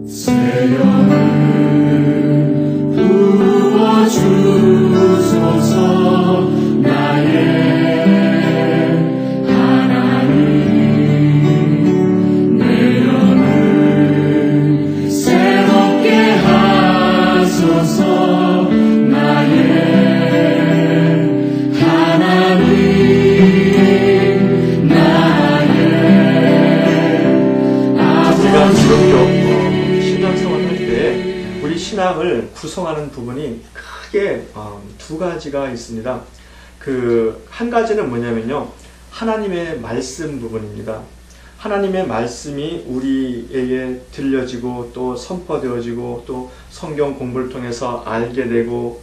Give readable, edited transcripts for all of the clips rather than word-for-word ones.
새 영을 부어주소서. 나의 하나님, 내 영을 새롭게 하소서. 나의 하나님, 나의 우리가 아버지. 지금도 신앙생활을 할 때 우리 신앙을 구성하는 부분이 크게 두 가지가 있습니다. 한 가지는 뭐냐면요, 하나님의 말씀 부분입니다. 하나님의 말씀이 우리에게 들려지고 또 선포되어지고 또 성경 공부를 통해서 알게 되고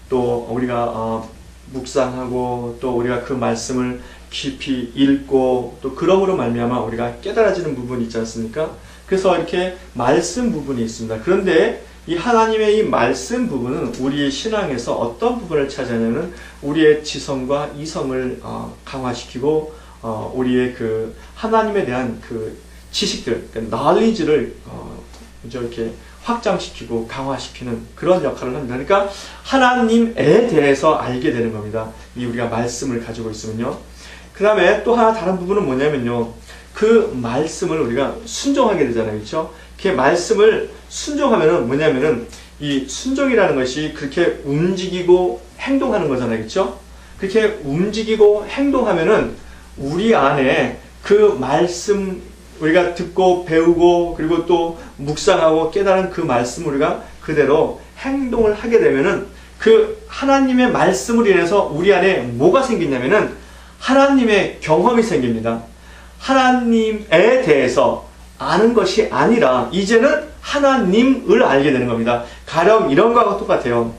또 우리가 묵상하고 또 우리가 그 말씀을 깊이 읽고 또 그러므로 말미암아 우리가 깨달아지는 부분이 있지 않습니까? 그래서 이렇게 말씀 부분이 있습니다. 그런데 이 하나님의 이 말씀 부분은 우리의 신앙에서 어떤 부분을 차지하냐면 우리의 지성과 이성을 강화시키고 우리의 그 하나님에 대한 그 지식들, knowledge를 이렇게 확장시키고 강화시키는 그런 역할을 합니다. 그러니까 하나님에 대해서 알게 되는 겁니다. 이 우리가 말씀을 가지고 있으면요. 그 다음에 또 하나 다른 부분은 뭐냐면요, 그 말씀을 우리가 순종하게 되잖아요. 그렇죠? 그 말씀을 순종하면은 뭐냐면은 이 순종이라는 것이 그렇게 움직이고 행동하는 거잖아요. 그렇죠? 그렇게 움직이고 행동하면은 우리 안에 그 말씀 우리가 듣고 배우고 그리고 또 묵상하고 깨달은 그 말씀 우리가 그대로 행동을 하게 되면은 그 하나님의 말씀으로 인해서 우리 안에 뭐가 생기냐면은 하나님의 경험이 생깁니다. 하나님에 대해서 아는 것이 아니라 이제는 하나님을 알게 되는 겁니다. 가령 이런 거하고 똑같아요.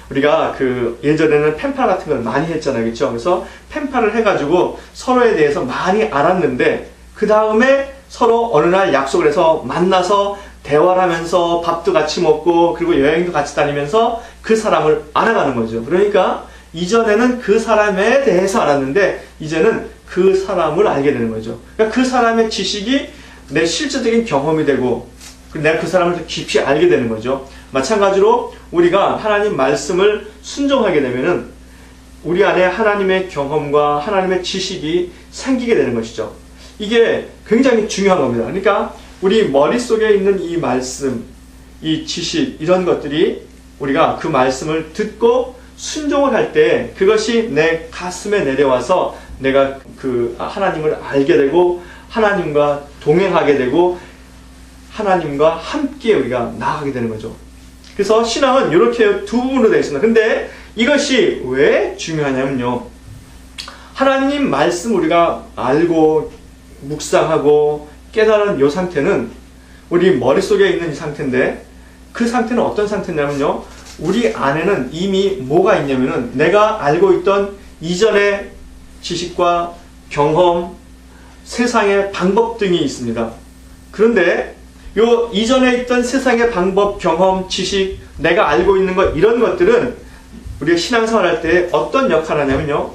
우리가 예전에는 펜팔 같은 걸 많이 했잖아요. 그렇죠? 그래서 펜팔을 해가지고 서로에 대해서 많이 알았는데 그 다음에 서로 어느 날 약속을 해서 만나서 대화를 하면서 밥도 같이 먹고 그리고 여행도 같이 다니면서 그 사람을 알아가는 거죠. 그러니까 이전에는 그 사람에 대해서 알았는데 이제는 그 사람을 알게 되는 거죠. 그러니까 그 사람의 지식이 내 실제적인 경험이 되고 내가 그 사람을 더 깊이 알게 되는 거죠. 마찬가지로 우리가 하나님 말씀을 순종하게 되면은 우리 안에 하나님의 경험과 하나님의 지식이 생기게 되는 것이죠. 이게 굉장히 중요한 겁니다. 그러니까 우리 머릿속에 있는 이 말씀, 이 지식, 이런 것들이 우리가 그 말씀을 듣고 순종을 할 때 그것이 내 가슴에 내려와서 내가 그 하나님을 알게 되고 하나님과 동행하게 되고 하나님과 함께 우리가 나아가게 되는 거죠. 그래서 신앙은 이렇게 두 부분으로 되어 있습니다. 근데 이것이 왜 중요하냐면요, 하나님 말씀 우리가 알고 묵상하고 깨달은 이 상태는 우리 머릿속에 있는 이 상태인데 그 상태는 어떤 상태냐면요, 우리 안에는 이미 뭐가 있냐면은 내가 알고 있던 이전의 지식과 경험, 세상의 방법 등이 있습니다. 그런데 요 이전에 있던 세상의 방법, 경험, 지식, 내가 알고 있는 것, 이런 것들은 우리가 신앙생활 할 때 어떤 역할을 하냐면요,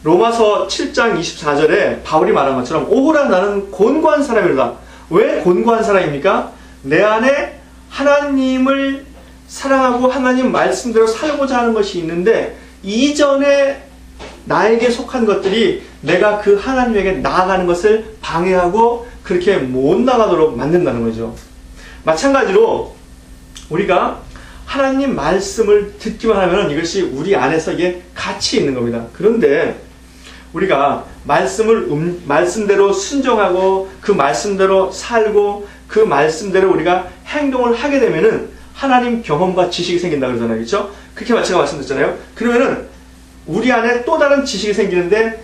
로마서 7장 24절에 바울이 말한 것처럼 오호라 나는 곤고한 사람이로다. 왜 곤고한 사람입니까? 내 안에 하나님을 사랑하고 하나님 말씀대로 살고자 하는 것이 있는데 이전에 나에게 속한 것들이 내가 그 하나님에게 나아가는 것을 방해하고 그렇게 못 나가도록 만든다는 거죠. 마찬가지로 우리가 하나님 말씀을 듣기만 하면 이것이 우리 안에서 이게 같이 있는 겁니다. 그런데 우리가 말씀대로 순종하고 그 말씀대로 살고 그 말씀대로 우리가 행동을 하게 되면은 하나님 경험과 지식이 생긴다 그러잖아요. 그렇죠? 그렇게 제가 말씀드렸잖아요. 그러면은 우리 안에 또 다른 지식이 생기는데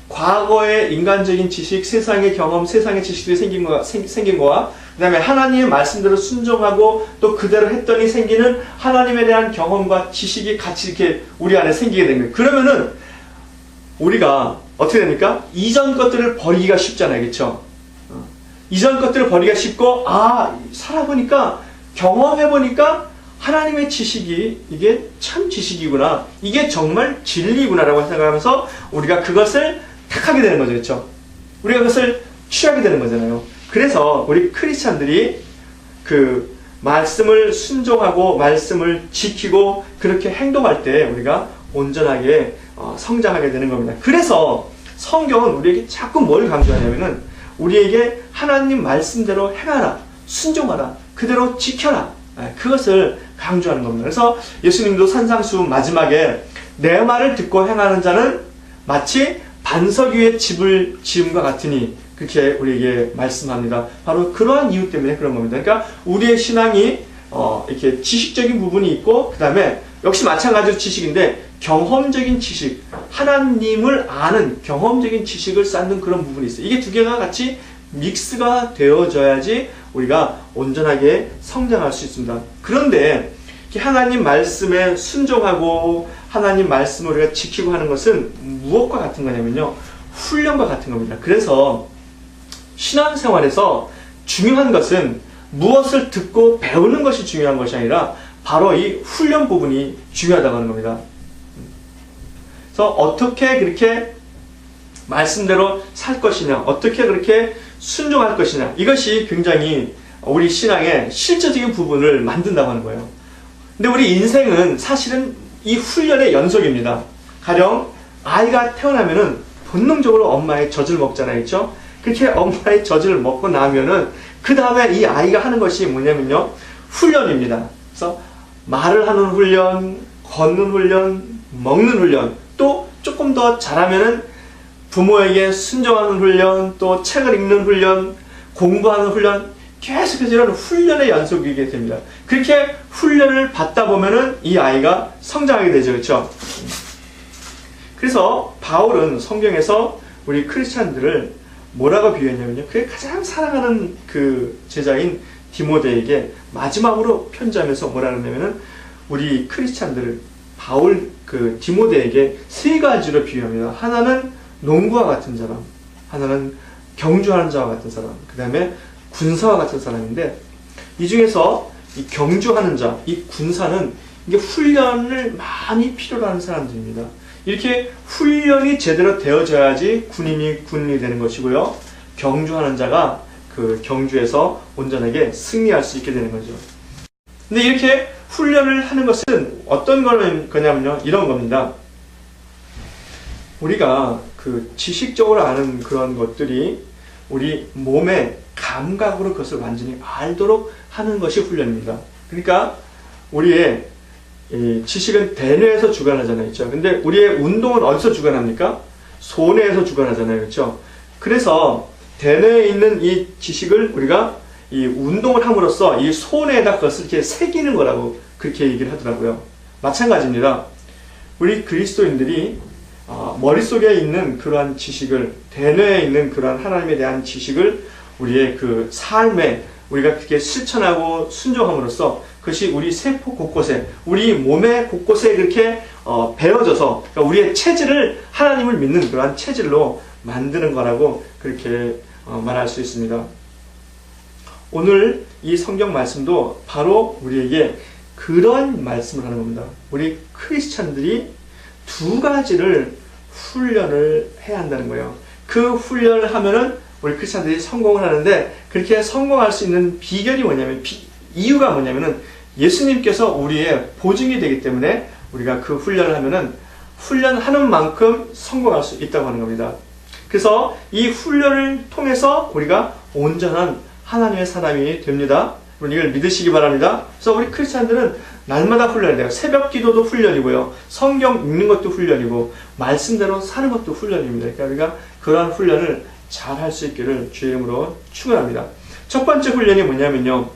과거의 인간적인 지식, 세상의 경험, 세상의 지식들이 생긴 거와 그 다음에 하나님의 말씀대로 순종하고 또 그대로 했더니 생기는 하나님에 대한 경험과 지식이 같이 이렇게 우리 안에 생기게 됩니다. 그러면은 우리가 어떻게 됩니까? 이전 것들을 버리기가 쉽잖아요. 그렇죠? 이전 것들을 버리기가 쉽고 살아보니까 경험해보니까 하나님의 지식이 이게 참 지식이구나, 이게 정말 진리구나 라고 생각하면서 우리가 그것을 택하게 되는 거죠. 그렇죠? 우리가 그것을 취하게 되는 거잖아요. 그래서 우리 크리스찬들이 말씀을 순종하고 말씀을 지키고 그렇게 행동할 때 우리가 온전하게 성장하게 되는 겁니다. 그래서 성경은 우리에게 자꾸 뭘 강조하냐면은 우리에게 하나님 말씀대로 행하라, 순종하라, 그대로 지켜라, 그것을 강조하는 겁니다. 그래서 예수님도 산상수훈 마지막에 내 말을 듣고 행하는 자는 마치 반석 위에 집을 지음과 같으니 그렇게 우리에게 말씀합니다. 바로 그러한 이유 때문에 그런 겁니다. 그러니까 우리의 신앙이 이렇게 지식적인 부분이 있고, 그 다음에 역시 마찬가지로 지식인데 경험적인 지식, 하나님을 아는 경험적인 지식을 쌓는 그런 부분이 있어요. 이게 두 개가 같이 믹스가 되어져야지 우리가 온전하게 성장할 수 있습니다. 그런데 하나님 말씀에 순종하고 하나님 말씀을 우리가 지키고 하는 것은 무엇과 같은 거냐면요, 훈련과 같은 겁니다. 그래서 신앙생활에서 중요한 것은 무엇을 듣고 배우는 것이 중요한 것이 아니라 바로 이 훈련 부분이 중요하다고 하는 겁니다. 그래서 어떻게 그렇게 말씀대로 살 것이냐, 어떻게 그렇게 순종할 것이냐, 이것이 굉장히 우리 신앙의 실제적인 부분을 만든다고 하는 거예요. 근데 우리 인생은 사실은 이 훈련의 연속입니다. 가령 아이가 태어나면은 본능적으로 엄마의 젖을 먹잖아요, 그렇죠? 그렇게 엄마의 젖을 먹고 나면은 그 다음에 이 아이가 하는 것이 뭐냐면요, 훈련입니다. 그래서 말을 하는 훈련, 걷는 훈련, 먹는 훈련, 또 조금 더 잘하면은 부모에게 순종하는 훈련, 또 책을 읽는 훈련, 공부하는 훈련, 계속해서 이런 훈련의 연속이게 됩니다. 그렇게 훈련을 받다 보면은 이 아이가 성장하게 되죠, 그렇죠? 그래서 바울은 성경에서 우리 크리스찬들을 뭐라고 비유했냐면요, 그의 가장 사랑하는 그 제자인 디모데에게 마지막으로 편지하면서 뭐라 그러냐면은 우리 크리스찬들을 바울 그 디모데에게 세 가지로 비유합니다. 하나는 농부와 같은 사람, 하나는 경주하는 자와 같은 사람, 그 다음에 군사와 같은 사람인데, 이 중에서 이 경주하는 자, 이 군사는 이게 훈련을 많이 필요로 하는 사람들입니다. 이렇게 훈련이 제대로 되어져야지 군인이 되는 것이고요. 경주하는 자가 그 경주에서 온전하게 승리할 수 있게 되는 거죠. 근데 이렇게 훈련을 하는 것은 어떤 거냐면요, 이런 겁니다. 우리가 그 지식적으로 아는 그런 것들이 우리 몸의 감각으로 그것을 완전히 알도록 하는 것이 훈련입니다. 그러니까 우리의 이 지식은 대뇌에서 주관하잖아요, 그렇죠? 근데 우리의 운동은 어디서 주관합니까? 소뇌에서 주관하잖아요, 그렇죠? 그래서 대뇌에 있는 이 지식을 우리가 이 운동을 함으로써 이 소뇌에다 그것을 이렇게 새기는 거라고 그렇게 얘기를 하더라고요. 마찬가지입니다. 우리 그리스도인들이 머릿속에 있는 그러한 지식을, 대뇌에 있는 그러한 하나님에 대한 지식을 우리의 그 삶에 우리가 그렇게 실천하고 순종함으로써 그것이 우리 세포 곳곳에, 우리 몸의 곳곳에 그렇게 배어져서, 그러니까 우리의 체질을, 하나님을 믿는 그러한 체질로 만드는 거라고 그렇게 말할 수 있습니다. 오늘 이 성경 말씀도 바로 우리에게 그런 말씀을 하는 겁니다. 우리 크리스찬들이 두 가지를 훈련을 해야 한다는 거예요. 그 훈련을 하면은 우리 크리스찬들이 성공을 하는데, 그렇게 성공할 수 있는 비결이 뭐냐면, 이유가 뭐냐면은 예수님께서 우리의 보증이 되기 때문에 우리가 그 훈련을 하면은 훈련하는 만큼 성공할 수 있다고 하는 겁니다. 그래서 이 훈련을 통해서 우리가 온전한 하나님의 사람이 됩니다. 여러분 이걸 믿으시기 바랍니다. 그래서 우리 크리스찬들은 날마다 훈련이 돼요. 새벽 기도도 훈련이고요, 성경 읽는 것도 훈련이고, 말씀대로 사는 것도 훈련입니다. 그러니까 우리가 그러한 훈련을 잘 할 수 있기를 주의 이름으로 축원합니다. 첫 번째 훈련이 뭐냐면요,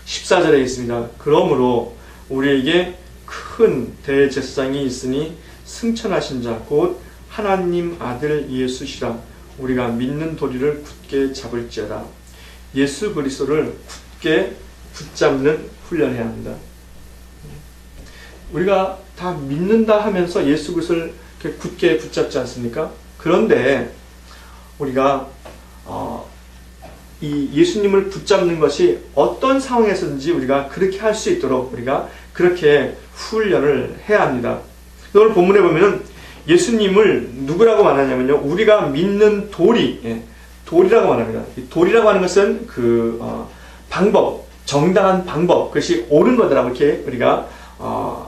14절에 있습니다. 그러므로 우리에게 큰 대제사장이 있으니 승천하신 자 곧 하나님 아들 예수시라. 우리가 믿는 도리를 굳게 잡을지어다. 예수 그리스도를 굳게 붙잡는 훈련해야 합니다. 우리가 다 믿는다 하면서 예수 그리스도를 굳게 붙잡지 않습니까? 그런데 우리가 이 예수님을 붙잡는 것이 어떤 상황에서든지 우리가 그렇게 할 수 있도록 우리가 그렇게 훈련을 해야 합니다. 오늘 본문에 보면은 예수님을 누구라고 말하냐면요, 우리가 믿는 도리, 도리라고 말합니다. 이 도리라고 하는 것은 그 방법, 정당한 방법, 그것이 옳은 거다라고 이렇게 우리가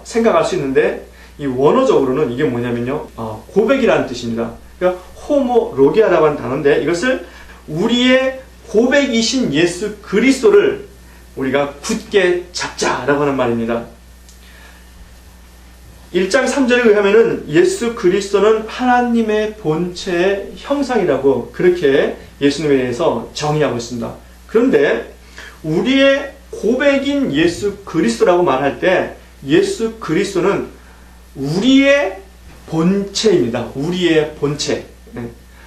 생각할 수 있는데, 이 원어적으로는 이게 뭐냐면요, 고백이라는 뜻입니다. 그러니까 호모로기아라고 하는 단어인데, 이것을 우리의 고백이신 예수 그리스도를 우리가 굳게 잡자라고 하는 말입니다. 1장 3절에 의하면은 예수 그리스도는 하나님의 본체의 형상이라고 그렇게 예수님에 대해서 정의하고 있습니다. 그런데 우리의 고백인 예수 그리스도라고 말할 때 예수 그리스도는 우리의 본체입니다. 우리의 본체.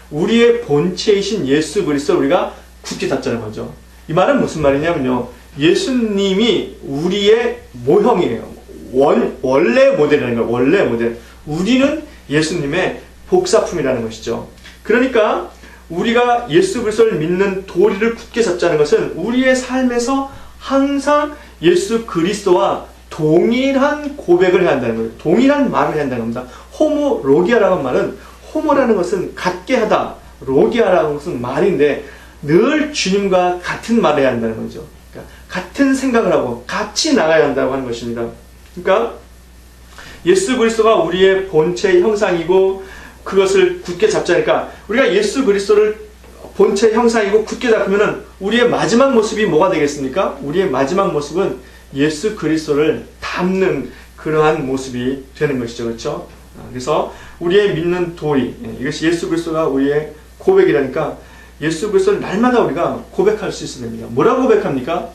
우리의 본체이신 예수 그리스도를 우리가 굳게 잡자는 거죠. 이 말은 무슨 말이냐면요, 예수님이 우리의 모형이에요. 원래 모델이라는 거예요. 원래 모델. 우리는 예수님의 복사품이라는 것이죠. 그러니까 우리가 예수 그리스도를 믿는 도리를 굳게 잡자는 것은 우리의 삶에서 항상 예수 그리스도와 동일한 고백을 해야 한다는 거예요. 동일한 말을 해야 한다는 겁니다. 호모로기아라는 말은, 호모라는 것은 같게 하다, 로기아라는 것은 말인데 늘 주님과 같은 말을 해야 한다는 거죠. 그러니까 같은 생각을 하고 같이 나가야 한다고 하는 것입니다. 그러니까 예수 그리스도가 우리의 본체의 형상이고 그것을 굳게 잡자니까, 우리가 예수 그리스도를 본체의 형상이고 굳게 잡으면 우리의 마지막 모습이 뭐가 되겠습니까? 우리의 마지막 모습은 예수 그리스도를 닮는 그러한 모습이 되는 것이죠. 그렇죠? 그래서 우리의 믿는 도리, 이것이 예수 그리스도가 우리의 고백이라니까 예수 그리스도를 날마다 우리가 고백할 수 있어야 됩니다. 뭐라고 고백합니까?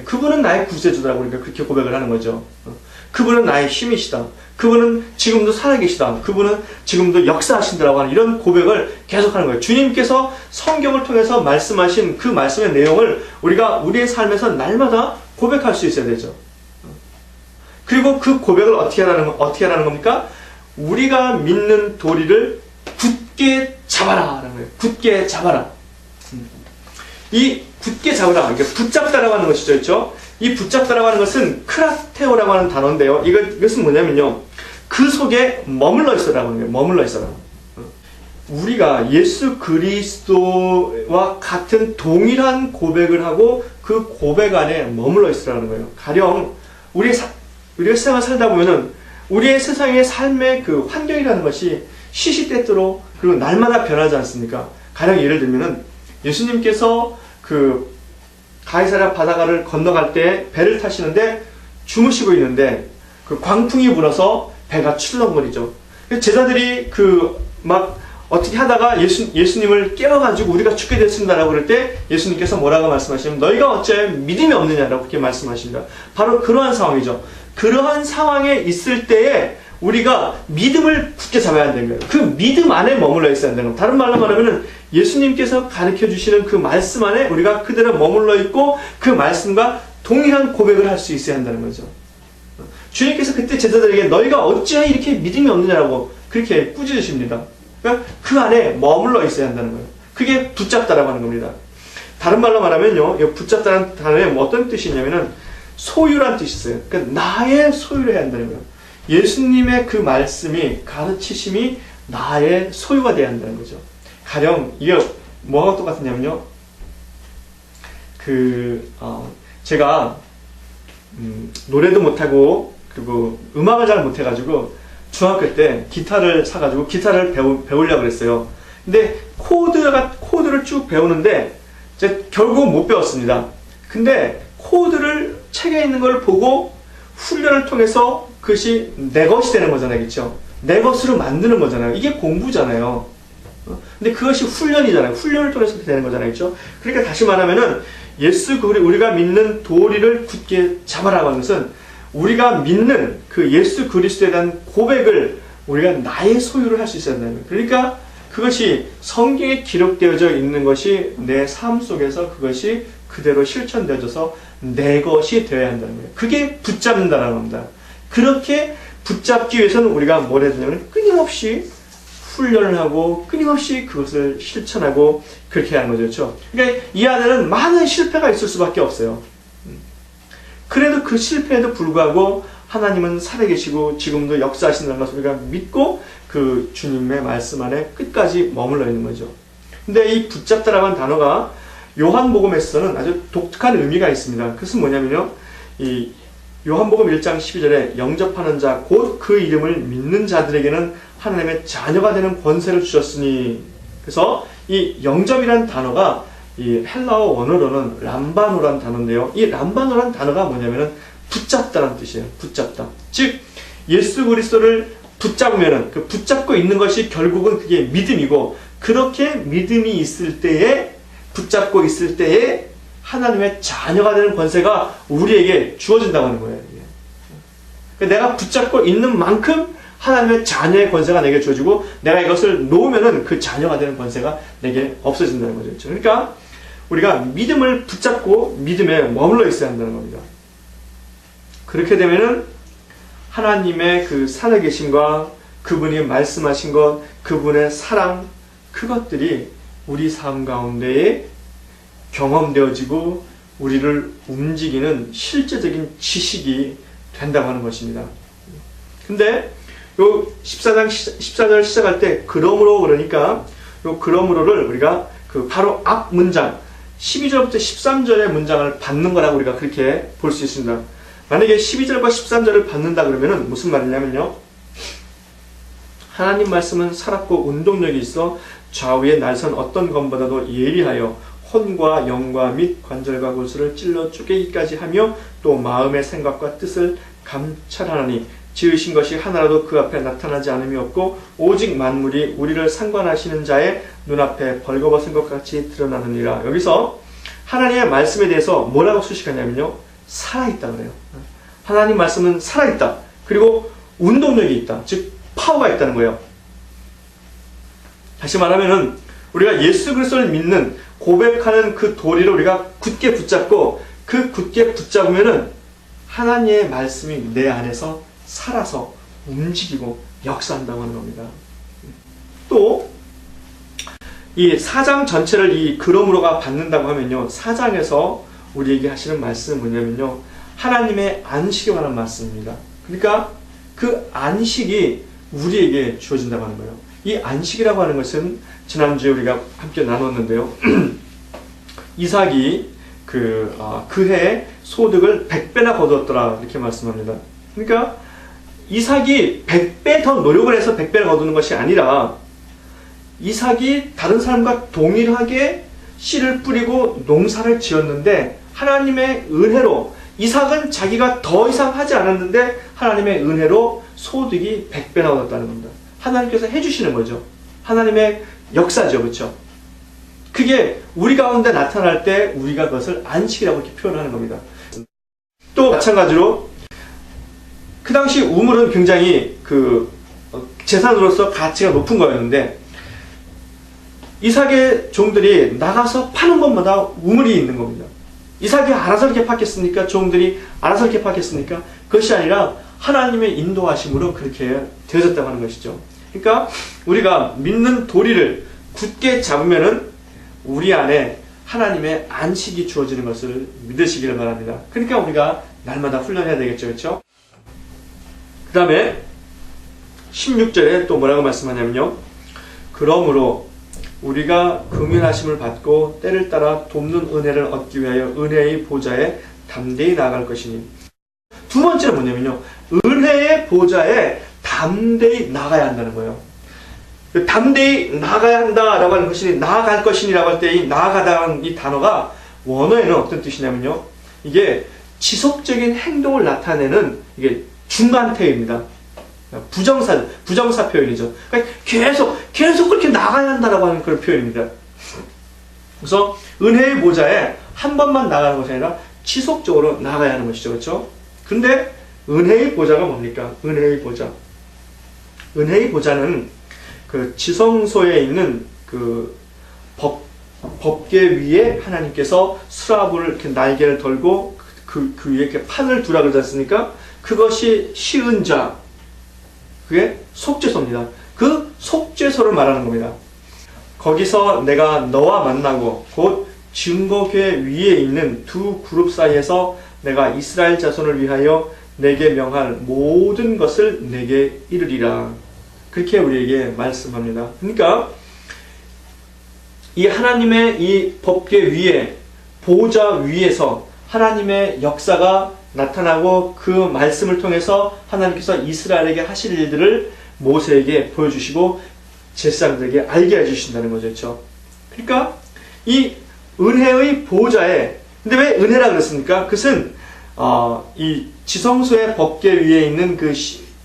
그분은 나의 구세주라고 우리가 그렇게 고백을 하는 거죠. 그분은 나의 힘이시다. 그분은 지금도 살아계시다. 그분은 지금도 역사하신다라고 하는 이런 고백을 계속하는 거예요. 주님께서 성경을 통해서 말씀하신 그 말씀의 내용을 우리가 우리의 삶에서 날마다 고백할 수 있어야 되죠. 그리고 그 고백을 어떻게 하라는 겁니까? 우리가 믿는 도리를 굳게 잡아라. 굳게 잡아라. 이 굳게 잡으라, 이게 붙잡다라고 하는 것이죠. 그렇죠? 이 붙잡다라고 하는 것은 크라테오라고 하는 단어인데요. 이것은 뭐냐면요, 그 속에 머물러 있어라고 하는 거예요. 머물러 있어라. 우리가 예수 그리스도와 같은 동일한 고백을 하고 그 고백 안에 머물러 있으라는 거예요. 가령 우리의 세상을 살다 보면은 우리의 세상의 삶의 그 환경이라는 것이 시시때때로 그리고 날마다 변하지 않습니까? 가령 예를 들면은 예수님께서 그 가이사랴 바다가를 건너갈 때 배를 타시는데 주무시고 있는데 그 광풍이 불어서 배가 출렁거리죠. 제자들이 막 어떻게 하다가 예수님을 깨워가지고 우리가 죽게 됐습니다라고 그럴 때 예수님께서 뭐라고 말씀하시냐면 너희가 어째 믿음이 없느냐라고 그렇게 말씀하십니다. 바로 그러한 상황이죠. 그러한 상황에 있을 때에 우리가 믿음을 굳게 잡아야 한다는 거예요. 그 믿음 안에 머물러 있어야 한다는 거예요. 다른 말로 말하면 예수님께서 가르쳐 주시는 그 말씀 안에 우리가 그대로 머물러 있고 그 말씀과 동일한 고백을 할 수 있어야 한다는 거죠. 주님께서 그때 제자들에게 너희가 어찌하여 이렇게 믿음이 없느냐라고 그렇게 꾸짖으십니다. 그러니까 그 안에 머물러 있어야 한다는 거예요. 그게 붙잡다라고 하는 겁니다. 다른 말로 말하면요, 붙잡다는 단어에 어떤 뜻이냐면은 소유란 뜻이 있어요. 그러니까 나의 소유를 해야 한다는 거예요. 예수님의 그 말씀이, 가르치심이 나의 소유가 돼야 한다는 거죠. 가령 이게 뭐가 똑같으냐면요, 제가 노래도 못하고 그리고 음악을 잘 못해가지고 중학교 때 기타를 사가지고 기타를 배우려고 그랬어요. 근데 코드를 쭉 배우는데 결국 못 배웠습니다. 근데 코드를 책에 있는 걸 보고 훈련을 통해서 그것이 내 것이 되는 거잖아요. 그렇죠? 내 것으로 만드는 거잖아요. 이게 공부잖아요. 근데 그것이 훈련이잖아요. 훈련을 통해서 되는 거잖아요. 그렇죠? 그러니까 다시 말하면은 우리가 믿는 도리를 굳게 잡아라고 하는 것은 우리가 믿는 그 예수 그리스도에 대한 고백을 우리가 나의 소유를 할 수 있어야 한다는 거예요. 그러니까 그것이 성경에 기록되어져 있는 것이 내 삶 속에서 그것이 그대로 실천되어져서 내 것이 되어야 한다는 거예요. 그게 붙잡는다는 겁니다. 그렇게 붙잡기 위해서는 우리가 뭘 해야 되냐면 끊임없이 훈련을 하고 끊임없이 그것을 실천하고 그렇게 하는 거죠. 그렇죠? 그러니까 이 안에는 많은 실패가 있을 수밖에 없어요. 그래도 그 실패에도 불구하고 하나님은 살아계시고 지금도 역사하신다는 것을 우리가 믿고 그 주님의 말씀 안에 끝까지 머물러 있는 거죠. 근데 이 붙잡다라고 하는 단어가 요한복음에서는 아주 독특한 의미가 있습니다. 그것은 뭐냐면요. 이 요한복음 1장 12절에 영접하는 자, 곧 그 이름을 믿는 자들에게는 하나님의 자녀가 되는 권세를 주셨으니. 그래서 이 영접이라는 단어가 이 헬라어 원어로는 람바노라는 단어인데요. 이 람바노라는 단어가 뭐냐면은 붙잡다라는 뜻이에요. 붙잡다. 즉 예수 그리스도를 붙잡으면은 그 붙잡고 있는 것이 결국은 그게 믿음이고, 그렇게 믿음이 있을 때에, 붙잡고 있을 때에 하나님의 자녀가 되는 권세가 우리에게 주어진다고 하는 거예요. 내가 붙잡고 있는 만큼 하나님의 자녀의 권세가 내게 주어지고, 내가 이것을 놓으면은 그 자녀가 되는 권세가 내게 없어진다는 거죠. 그러니까 우리가 믿음을 붙잡고 믿음에 머물러 있어야 한다는 겁니다. 그렇게 되면은 하나님의 그 살아계심과 그분이 말씀하신 것, 그분의 사랑, 그것들이 우리 삶 가운데에 경험되어지고 우리를 움직이는 실제적인 지식이 된다고 하는 것입니다. 근데 요 14절 시작할 때 그러므로, 그러니까 요 그러므로를 우리가 그 바로 앞 문장 12절부터 13절의 문장을 받는 거라고 우리가 그렇게 볼 수 있습니다. 만약에 12절과 13절을 받는다 그러면은 무슨 말이냐면요. 하나님 말씀은 살았고 운동력이 있어 좌우의 날선 어떤 검보다도 예리하여 혼과 영과 및 관절과 골수를 찔러 쪼개기까지 하며 또 마음의 생각과 뜻을 감찰하나니 지으신 것이 하나라도 그 앞에 나타나지 않음이 없고 오직 만물이 우리를 상관하시는 자의 눈앞에 벌거벗은 것 같이 드러나느니라. 여기서 하나님의 말씀에 대해서 뭐라고 수식하냐면요. 살아있다 그래요. 하나님 말씀은 살아있다. 그리고 운동력이 있다. 즉 파워가 있다는 거예요. 다시 말하면은 우리가 예수 그리스도를 믿는, 고백하는 그 도리를 우리가 굳게 붙잡고, 그 굳게 붙잡으면은 하나님의 말씀이 내 안에서 살아서 움직이고 역사한다고 하는 겁니다. 또 이 4장 전체를 이 그러므로가 받는다고 하면요, 4장에서 우리에게 하시는 말씀은 뭐냐면요, 하나님의 안식에 관한 말씀입니다. 그러니까 그 안식이 우리에게 주어진다고 하는 거예요. 이 안식이라고 하는 것은 지난주에 우리가 함께 나눴는데요. 이삭이 그 해에 소득을 100배나 거두었더라 이렇게 말씀합니다. 그러니까 이삭이 100배 더 노력을 해서 100배를 거두는 것이 아니라, 이삭이 다른 사람과 동일하게 씨를 뿌리고 농사를 지었는데 하나님의 은혜로, 이삭은 자기가 더 이상 하지 않았는데 하나님의 은혜로 소득이 100배나 얻었다는 겁니다. 하나님께서 해주시는 거죠. 하나님의 역사죠. 그렇죠? 그게 우리 가운데 나타날 때 우리가 그것을 안식이라고 이렇게 표현하는 겁니다. 또 마찬가지로 그 당시 우물은 굉장히 그 재산으로서 가치가 높은 거였는데, 이삭의 종들이 나가서 파는 것마다 우물이 있는 겁니다. 이삭이 알아서 이렇게 팠겠습니까? 종들이 알아서 이렇게 팠겠습니까? 그것이 아니라 하나님의 인도하심으로 그렇게 되어졌다고 하는 것이죠. 그러니까 우리가 믿는 도리를 굳게 잡으면은 우리 안에 하나님의 안식이 주어지는 것을 믿으시기를 바랍니다. 그러니까 우리가 날마다 훈련해야 되겠죠. 그렇죠? 그 다음에 16절에 또 뭐라고 말씀하냐면요. 그러므로 우리가 긍휼하심을 받고 때를 따라 돕는 은혜를 얻기 위하여 은혜의 보좌에 담대히 나아갈 것이니. 두 번째는 뭐냐면요. 은혜의 보좌에 담대히 나가야 한다는 거예요. 담대히 나가야 한다라고 하는 것이, 나아갈 것이니라고 할 때 이 나아가다는 이 단어가 원어에는 어떤 뜻이냐면요. 이게 지속적인 행동을 나타내는 이게 중간태입니다. 부정사 표현이죠. 그러니까 계속 그렇게 나가야 한다라고 하는 그런 표현입니다. 그래서 은혜의 보좌에 한 번만 나가는 것이 아니라 지속적으로 나가야 하는 것이죠. 그렇죠? 근데 은혜의 보좌가 뭡니까? 은혜의 보좌. 은혜의 보좌는 그 지성소에 있는 그 법궤 위에 하나님께서 수라불을 이렇게 날개를 걸고 그 위에 이렇게 판을 두라 그러지 않습니까? 그것이 시은 자, 그게 속죄소입니다. 그 속죄소를 말하는 겁니다. 거기서 내가 너와 만나고 곧 증거궤 위에 있는 두 그룹 사이에서 내가 이스라엘 자손을 위하여 내게 명할 모든 것을 내게 이르리라. 그렇게 우리에게 말씀합니다. 그러니까 이 하나님의 이 법궤 위에, 보호자 위에서 하나님의 역사가 나타나고 그 말씀을 통해서 하나님께서 이스라엘에게 하실 일들을 모세에게 보여주시고 제사장들에게 알게 해주신다는 거죠. 그렇죠? 그러니까 이 은혜의 보호자에, 근데 왜 은혜라 그랬습니까? 그것은 이 지성소의 법궤 위에 있는 그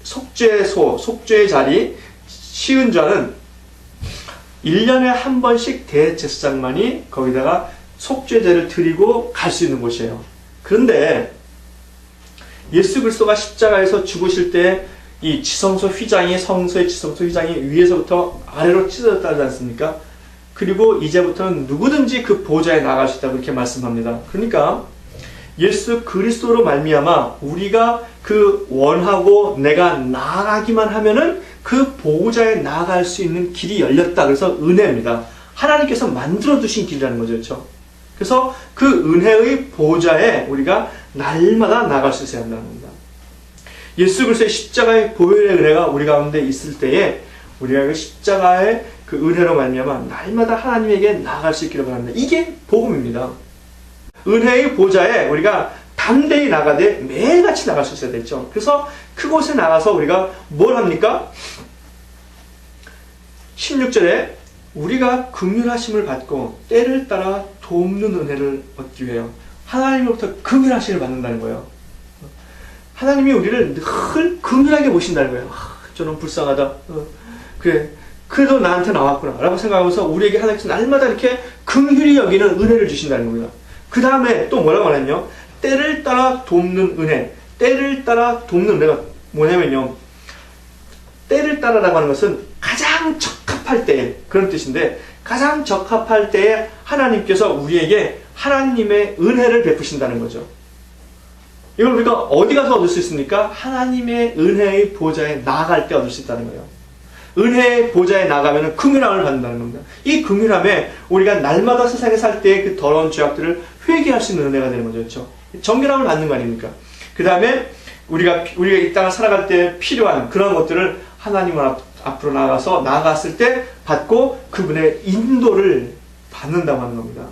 속죄소, 속죄의 자리, 시은좌는 1년에 한 번씩 대제사장만이 거기다가 속죄제를 드리고 갈 수 있는 곳이에요. 그런데 예수 그리스도가 십자가에서 죽으실 때 이 지성소 휘장이, 성소의 지성소 휘장이 위에서부터 아래로 찢어졌다지 않습니까? 그리고 이제부터는 누구든지 그 보좌에 나갈 수 있다고 이렇게 말씀합니다. 그러니까 예수 그리스도로 말미암아 우리가 그 원하고 내가 나아가기만 하면은 그 보호자에 나아갈 수 있는 길이 열렸다. 그래서 은혜입니다. 하나님께서 만들어 두신 길이라는 거죠. 그렇죠? 그래서 그 은혜의 보호자에 우리가 날마다 나아갈 수 있어야 한다는 겁니다. 예수 그리스도의 십자가의 보혈의 은혜가 우리 가운데 있을 때에 우리가 그 십자가의 그 은혜로 말미암아 날마다 하나님에게 나아갈 수 있기를 바랍니다. 이게 복음입니다. 은혜의 보좌에 우리가 담대히 나가되 매일같이 나갈 수 있어야 되죠. 그래서 그곳에 나가서 우리가 뭘 합니까? 16절에 우리가 긍휼하심을 받고 때를 따라 돕는 은혜를 얻기 위하여 하나님으로부터 긍휼하심을 받는다는 거예요. 하나님이 우리를 늘 긍휼하게 보신다는 거예요. 저는 불쌍하다. 그래, 그래도 나한테 나왔구나 라고 생각하면서 우리에게 하나님께서 날마다 이렇게 긍휼히 여기는 은혜를 주신다는 겁니다. 그 다음에 또 뭐라고 하냐면요, 때를 따라 돕는 은혜. 때를 따라 돕는 은혜가 뭐냐면요, 때를 따라라고 하는 것은 가장 적합할 때, 그런 뜻인데, 가장 적합할 때에 하나님께서 우리에게 하나님의 은혜를 베푸신다는 거죠. 이걸 우리가 어디 가서 얻을 수 있습니까? 하나님의 은혜의 보좌에 나아갈 때 얻을 수 있다는 거예요. 은혜의 보좌에 나가면 긍휼함을 받는다는 겁니다. 이 긍휼함에 우리가 날마다 세상에 살 때 그 더러운 죄악들을 회개할 수 있는 은혜가 되는 거죠. 그렇죠? 정결함을 받는 거 아닙니까? 그 다음에 우리가 이 땅을 살아갈 때 필요한 그런 것들을 하나님 앞으로 나아갔을 때 받고 그분의 인도를 받는다고 하는 겁니다.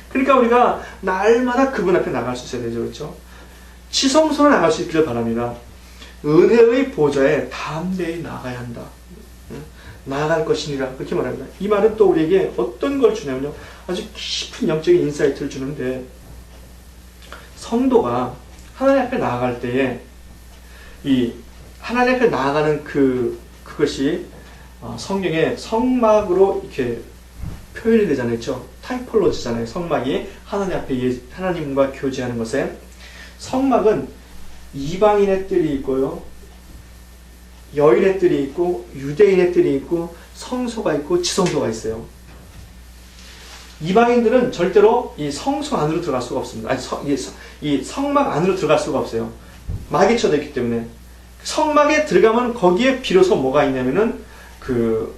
그러니까 우리가 날마다 그분 앞에 나갈 수 있어야 되죠. 그렇죠? 지성소로 나갈 수 있기를 바랍니다. 은혜의 보좌에 담대히 나가야 한다. 나아갈 것이니라 그렇게 말합니다. 이 말은 또 우리에게 어떤 걸 주냐면요, 아주 깊은 영적인 인사이트를 주는데, 성도가 하나님 앞에 나아갈 때에 이 하나님 앞에 나아가는 그것이 성경에 성막으로 이렇게 표현이 되잖아요. 그렇죠? 타이폴로지잖아요. 성막이 하나님 앞에 하나님과 교제하는 것에, 성막은 이방인의 뜰이 있고요, 여인의 뜰이 있고, 유대인의 뜰이 있고, 성소가 있고, 지성소가 있어요. 이방인들은 절대로 이 성소 안으로 들어갈 수가 없습니다. 아니, 이 성막 안으로 들어갈 수가 없어요. 막이 쳐져 있기 때문에. 성막에 들어가면 거기에 비로소 뭐가 있냐면은 그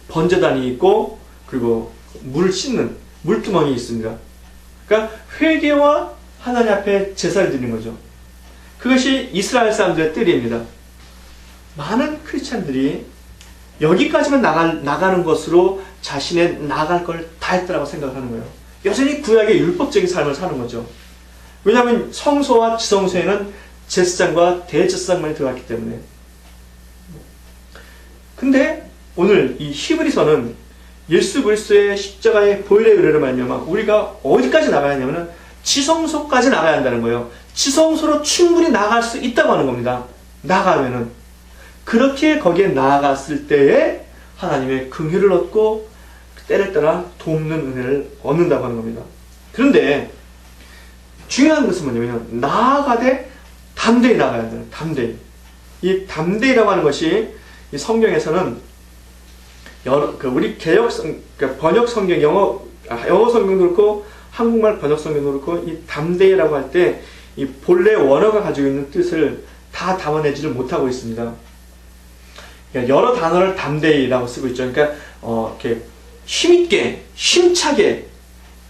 번제단이 있고, 그리고 물을 씻는 물두멍이 있습니다. 그러니까 회개와 하나님 앞에 제사를 드리는 거죠. 그것이 이스라엘 사람들의 뜰입니다. 많은 크리스찬들이 여기까지만 나가는 것으로 자신의 나갈 걸 다 했다라고 생각하는 거예요. 여전히 구약의 율법적인 삶을 사는 거죠. 왜냐하면 성소와 지성소에는 제사장과 대제사장만이 들어갔기 때문에. 근데 오늘 이 히브리서는 예수 그리스도의 십자가의 보혈의 은혜로 말미암아 우리가 어디까지 나가야 하냐면 지성소까지 나가야 한다는 거예요. 지성소로 충분히 나갈 수 있다고 하는 겁니다. 나가면은. 그렇게 거기에 나아갔을 때에 하나님의 긍휼을 얻고 때를 따라 돕는 은혜를 얻는다고 하는 겁니다. 그런데 중요한 것은 뭐냐면 나아가되 담대히 나가야 한다는, 담대히. 이 담대히라고 하는 것이 이 성경에서는 우리 그러니까 번역 성경, 영어 성경도 그렇고 한국말 번역 성경도 그렇고 이 담대히라고 할 때 이 본래 원어가 가지고 있는 뜻을 다 담아내지를 못하고 있습니다. 그러니까 여러 단어를 담대히라고 쓰고 있죠. 그러니까 이렇게 힘있게, 힘차게,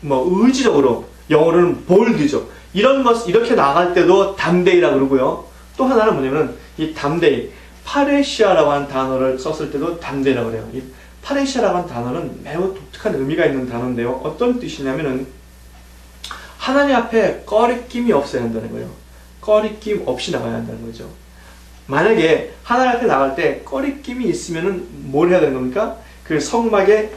의지적으로, 영어로는 bold죠. 이런 것 이렇게 나갈 때도 담대히라고 그러고요. 또 하나는 뭐냐면 이 담대히, 파레시아라고 하는 단어를 썼을 때도 담대히라고 그래요. 이 파레시아라고 하는 단어는 매우 독특한 의미가 있는 단어인데요. 어떤 뜻이냐면은 하나님 앞에 꺼리낌이 없어야 한다는 거예요. 꺼리낌 없이 나가야 한다는 거죠. 만약에 하나님 앞에 나갈 때 꺼리낌이 있으면은 뭘 해야 되는 겁니까? 그 성막에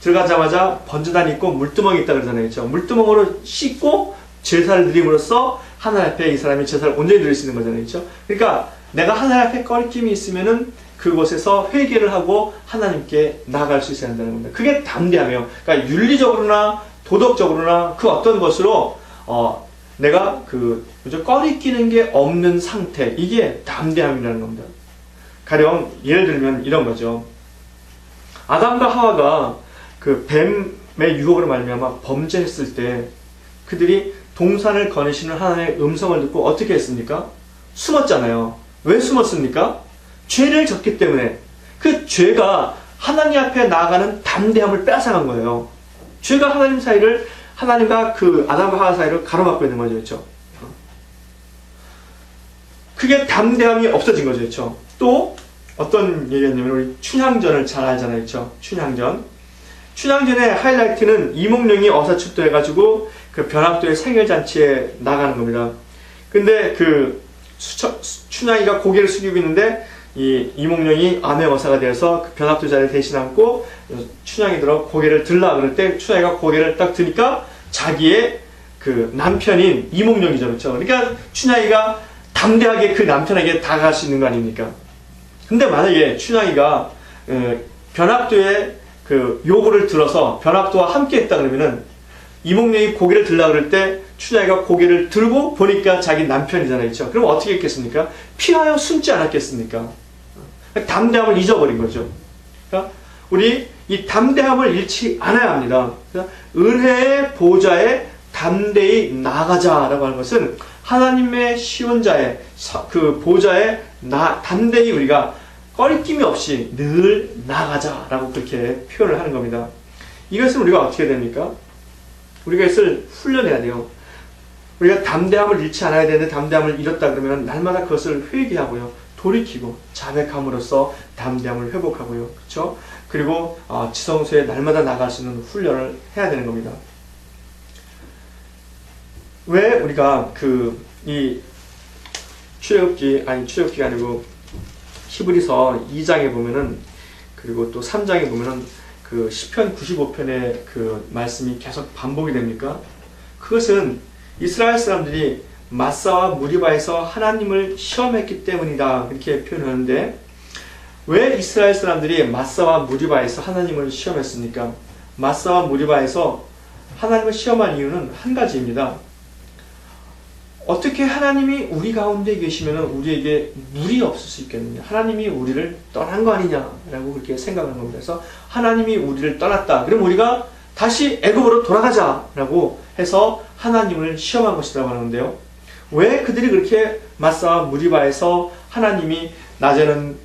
들어가자마자 번제단이 있고 물두멍이 있다 그러잖아요. 그렇죠? 물두멍으로 씻고 제사를 드림으로써 하나님 앞에 이 사람이 제사를 온전히 드릴 수 있는 거잖아요. 그렇죠? 그러니까 내가 하나님 앞에 꺼리낌이 있으면은 그곳에서 회개를 하고 하나님께 나아갈 수 있어야 한다는 겁니다. 그게 담대함이에요. 그러니까 윤리적으로나 도덕적으로나 그 어떤 것으로 내가 꺼리끼는 게 없는 상태, 이게 담대함이라는 겁니다. 가령 예를 들면 이런 거죠. 아담과 하와가 그 뱀의 유혹으로 말미암아 범죄했을 때 그들이 동산을 거니시는 하나님의 음성을 듣고 어떻게 했습니까? 숨었잖아요. 왜 숨었습니까? 죄를 졌기 때문에. 그 죄가 하나님 앞에 나아가는 담대함을 빼앗아간 거예요. 죄가 하나님과 그 아담과 하와 사이를 가로막고 있는 거죠. 그렇죠? 그게 담대함이 없어진 거죠. 그렇죠? 또 어떤 얘기였냐면 우리 춘향전을 잘 알잖아요. 그렇죠? 춘향전의 하이라이트는 이몽룡이 어사출두해가지고 그 변학도의 생일잔치에 나가는 겁니다. 근데 그 춘향이가 고개를 숙이고 있는데 이몽룡이 암행어사가 되어서 그 변학도 자리를 대신 앉고 춘향이 들어 고개를 들라 그럴 때 춘향이가 고개를 딱 드니까 자기의 그 남편인 이몽룡이죠. 그렇죠? 그러니까 춘향이가 담대하게 그 남편에게 다가갈 수 있는 거 아닙니까? 근데 만약에 춘향이가 변학도의 그 요구를 들어서 변학도와 함께 했다 그러면은 이몽룡이 고개를 들라 그럴 때 춘향이가 고개를 들고 보니까 자기 남편이잖아요. 그렇죠? 그럼 어떻게 했겠습니까? 피하여 숨지 않았겠습니까? 담대함을 잊어버린 거죠. 그러니까 우리 이 담대함을 잃지 않아야 합니다. 그러니까 은혜의 보좌에 담대히 나가자라고 하는 것은 하나님의 시온자의 그 보좌에 담대히 우리가 꺼리낌이 없이 늘 나가자라고 그렇게 표현을 하는 겁니다. 이것은 우리가 어떻게 됩니까? 우리가 이것을 훈련해야 돼요. 우리가 담대함을 잃지 않아야 되는데 담대함을 잃었다 그러면 날마다 그것을 회개하고요. 돌이키고 자백함으로써 담대함을 회복하고요. 그렇죠? 그리고 지성소에 날마다 나갈 수 있는 훈련을 해야 되는 겁니다. 왜 우리가 이 출애굽기가 아니고 히브리서 2장에 보면은 그리고 또 3장에 보면은 그 시편 95편의 그 말씀이 계속 반복이 됩니까? 그것은 이스라엘 사람들이 마사와 무리바에서 하나님을 시험했기 때문이다 이렇게 표현하는데 왜 이스라엘 사람들이 마사와 무리바에서 하나님을 시험했습니까? 마사와 무리바에서 하나님을 시험한 이유는 한 가지입니다. 어떻게 하나님이 우리 가운데 계시면 우리에게 물이 없을 수 있겠느냐? 하나님이 우리를 떠난 거 아니냐라고 그렇게 생각하는 겁니다. 그래서 하나님이 우리를 떠났다. 그럼 우리가 다시 애굽으로 돌아가자라고 해서 하나님을 시험한 것이라고 하는데요. 왜 그들이 그렇게 마사와 무리바에서 하나님이 낮에는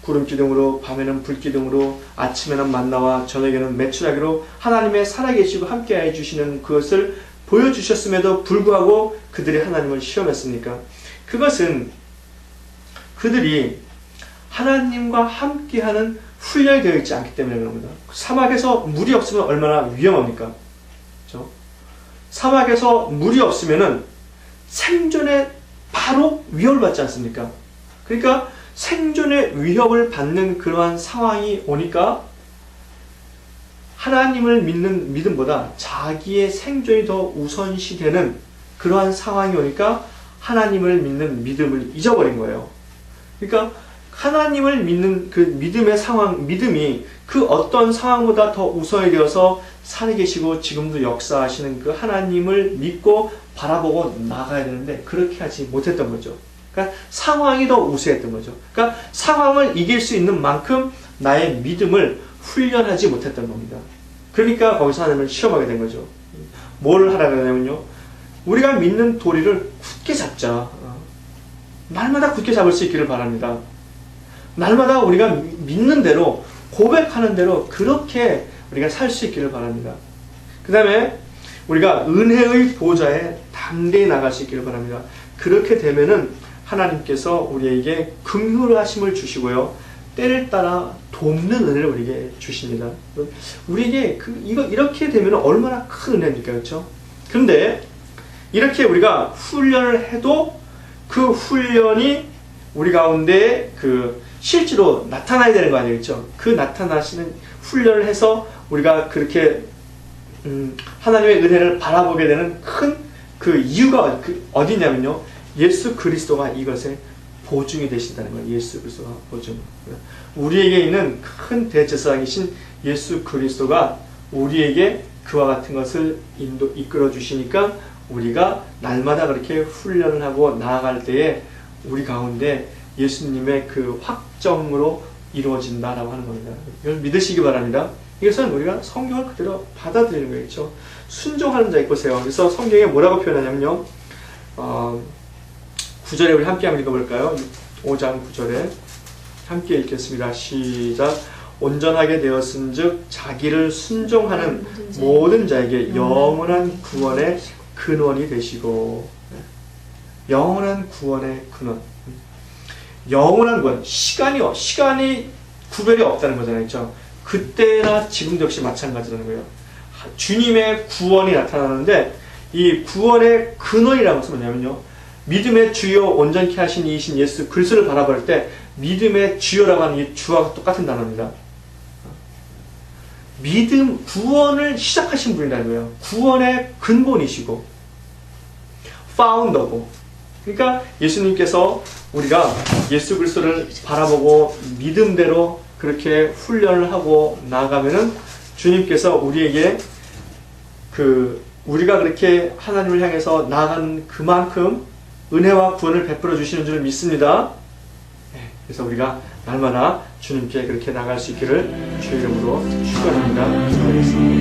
구름 기둥으로 밤에는 불 기둥으로 아침에는 만나와 저녁에는 메추라기로 하나님의 살아계시고 함께해 주시는 그것을 보여주셨음에도 불구하고 그들이 하나님을 시험했습니까? 그것은 그들이 하나님과 함께하는 훈련이 되어 있지 않기 때문에 그런 겁니다. 사막에서 물이 없으면 얼마나 위험합니까? 그렇죠? 사막에서 물이 없으면은 생존에 바로 위협을 받지 않습니까? 그러니까 생존의 위협을 받는 그러한 상황이 오니까 하나님을 믿는 믿음보다 자기의 생존이 더 우선시되는 그러한 상황이 오니까 하나님을 믿는 믿음을 잊어버린 거예요. 그러니까 하나님을 믿는 그 믿음의 상황, 믿음이 그 어떤 상황보다 더 우선이 되어서 살아계시고 지금도 역사하시는 그 하나님을 믿고 바라보고 나가야 되는데 그렇게 하지 못했던 거죠. 그러니까 상황이 더 우세했던 거죠. 그러니까 상황을 이길 수 있는 만큼 나의 믿음을 훈련하지 못했던 겁니다. 그러니까 거기서 하나님을 시험하게 된 거죠. 뭘 하라고 하냐면요. 우리가 믿는 도리를 굳게 잡자. 날마다 굳게 잡을 수 있기를 바랍니다. 날마다 우리가 믿는 대로 고백하는 대로 그렇게 우리가 살 수 있기를 바랍니다. 그 다음에 우리가 은혜의 보좌에 담대히 나갈 수 있기를 바랍니다. 그렇게 되면은 하나님께서 우리에게 긍휼하심을 주시고요. 때를 따라 돕는 은혜를 우리에게 주십니다. 우리에게 이렇게 되면 얼마나 큰 은혜입니까? 그렇죠? 그런데 이렇게 우리가 훈련을 해도 그 훈련이 우리 가운데 실제로 나타나야 되는 거 아니에요? 그렇죠? 그 나타나시는 훈련을 해서 우리가 그렇게 하나님의 은혜를 바라보게 되는 큰 그 이유가 어디냐면요. 예수 그리스도가 이것에 보증이 되신다는 거예요. 예수 그리스도가 보증. 우리에게 있는 큰 대제사장이신 예수 그리스도가 우리에게 그와 같은 것을 이끌어 주시니까 우리가 날마다 그렇게 훈련을 하고 나아갈 때에 우리 가운데 예수님의 그 확정으로 이루어진다라고 하는 겁니다. 이걸 믿으시기 바랍니다. 이것은 우리가 성경을 그대로 받아들이는 거예요. 그렇죠? 순종하는 자의 보세요. 그래서 성경에 뭐라고 표현하냐면요. 9절에 우리 함께 한번 읽어볼까요? 5장 9절에 함께 읽겠습니다. 시작. 온전하게 되었은즉 자기를 순종하는 모든 자에게 영원한 구원의 근원이 되시고. 영원한 구원의 근원. 영원한 구원. 시간이 구별이 없다는 거잖아요. 그렇죠? 그때나 지금도 역시 마찬가지라는 거예요. 주님의 구원이 나타나는데 이 구원의 근원이라는 것은 뭐냐면요. 믿음의 주요 온전케 하신 이이신 예수 그리스도를 바라볼 때 믿음의 주요라고 하는 이 주와 똑같은 단어입니다. 믿음, 구원을 시작하신 분이라는 거예요. 구원의 근본이시고 파운더고. 그러니까 예수님께서 우리가 예수 그리스도를 바라보고 믿음대로 그렇게 훈련을 하고 나아가면은 주님께서 우리에게 우리가 그렇게 하나님을 향해서 나아가는 그만큼 은혜와 구원을 베풀어 주시는 줄 믿습니다. 그래서 우리가 날마다 주님께 그렇게 나갈 수 있기를 주의 이름으로 축원합니다.